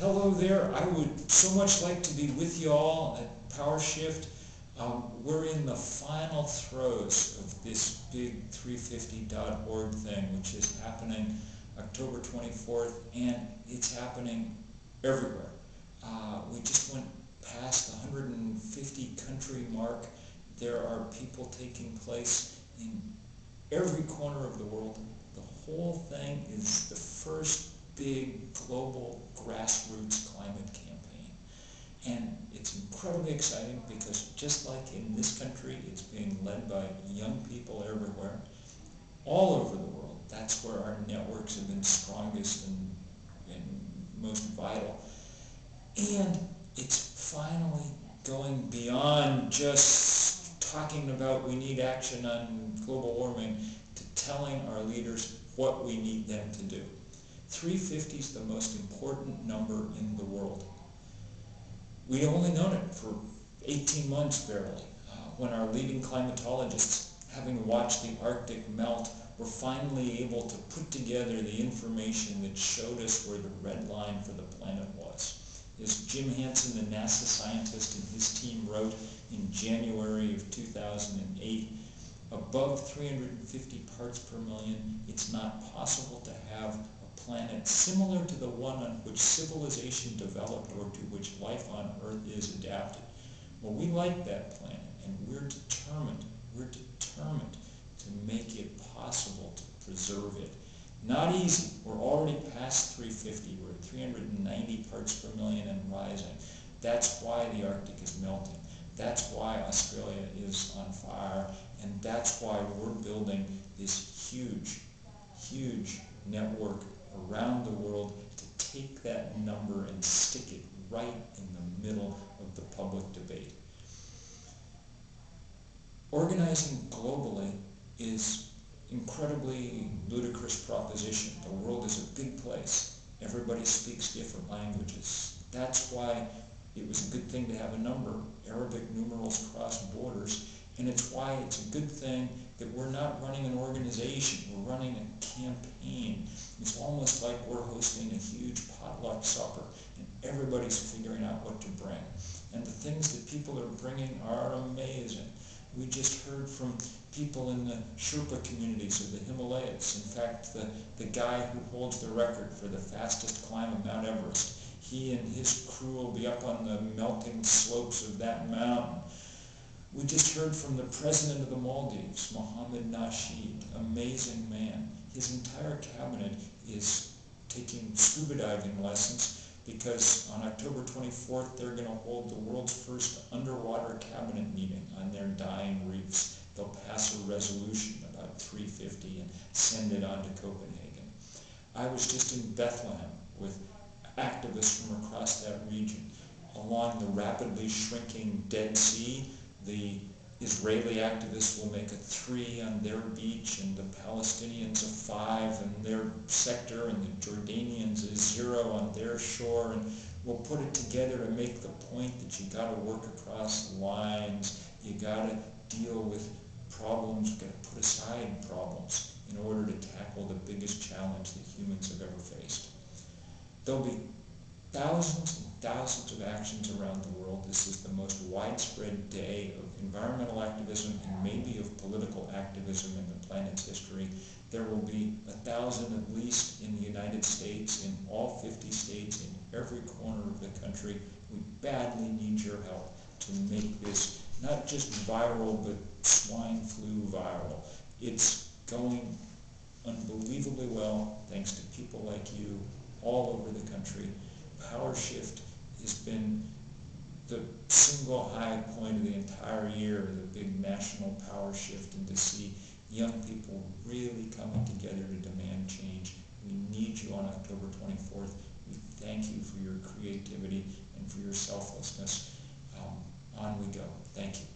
Hello there. I would so much like to be with you all at Powershift. We're in the final throes of this big 350.org thing, which is happening October 24th, and it's happening everywhere. We just went past the 150 country mark. There are people taking place in every corner of the world. The whole thing is the first big global grassroots climate campaign. And it's incredibly exciting because just like in this country, it's being led by young people everywhere, all over the world. That's where our networks have been strongest and most vital. And it's finally going beyond just talking about we need action on global warming to telling our leaders what we need them to do. 350 is the most important number in the world. We'd only known it for 18 months barely, when our leading climatologists, having watched the Arctic melt, were finally able to put together the information that showed us where the red line for the planet was. As Jim Hansen, the NASA scientist, and his team wrote in January of 2008, above 350 parts per million, it's not possible to have planet similar to the one on which civilization developed or to which life on Earth is adapted. Well, we like that planet, and we're determined to make it possible to preserve it. Not easy. We're already past 350. We're at 390 parts per million and rising. That's why the Arctic is melting. That's why Australia is on fire, and that's why we're building this huge network around the world to take that number and stick it right in the middle of the public debate. Organizing globally is incredibly ludicrous proposition. The world is a big place. Everybody speaks different languages. That's why it was a good thing to have a number. Arabic numerals cross borders. And it's why it's a good thing that we're not running an organization, we're running a campaign. It's almost like we're hosting a huge potluck supper and everybody's figuring out what to bring. And the things that people are bringing are amazing. We just heard from people in the Sherpa communities of the Himalayas. In fact, the guy who holds the record for the fastest climb of Mount Everest, he and his crew will be up on the melting slopes of that mountain. We just heard from the president of the Maldives, Mohammed Nasheed, amazing man. His entire cabinet is taking scuba diving lessons because on October 24th they're going to hold the world's first underwater cabinet meeting on their dying reefs. They'll pass a resolution about 350 and send it on to Copenhagen. I was just in Bethlehem with activists from across that region. Along the rapidly shrinking Dead Sea, the Israeli activists will make a 3 on their beach, and the Palestinians a 5 in their sector, and the Jordanians a 0 on their shore, and we'll put it together to make the point that you got to work across lines, you got to deal with problems, you got to put aside problems in order to tackle the biggest challenge that humans have ever faced. There'll be thousands and thousands of actions around the world. This is the most widespread day of environmental activism and maybe of political activism in the planet's history. There will be 1,000 at least in the United States, in all 50 states, in every corner of the country. We badly need your help to make this not just viral, but swine flu viral. It's going unbelievably well thanks to people like you all over the country. Powershift has been the single high point of the entire year, the big national power shift, and to see young people really coming together to demand change. We need you on October 24th. We thank you for your creativity and for your selflessness. On we go. Thank you.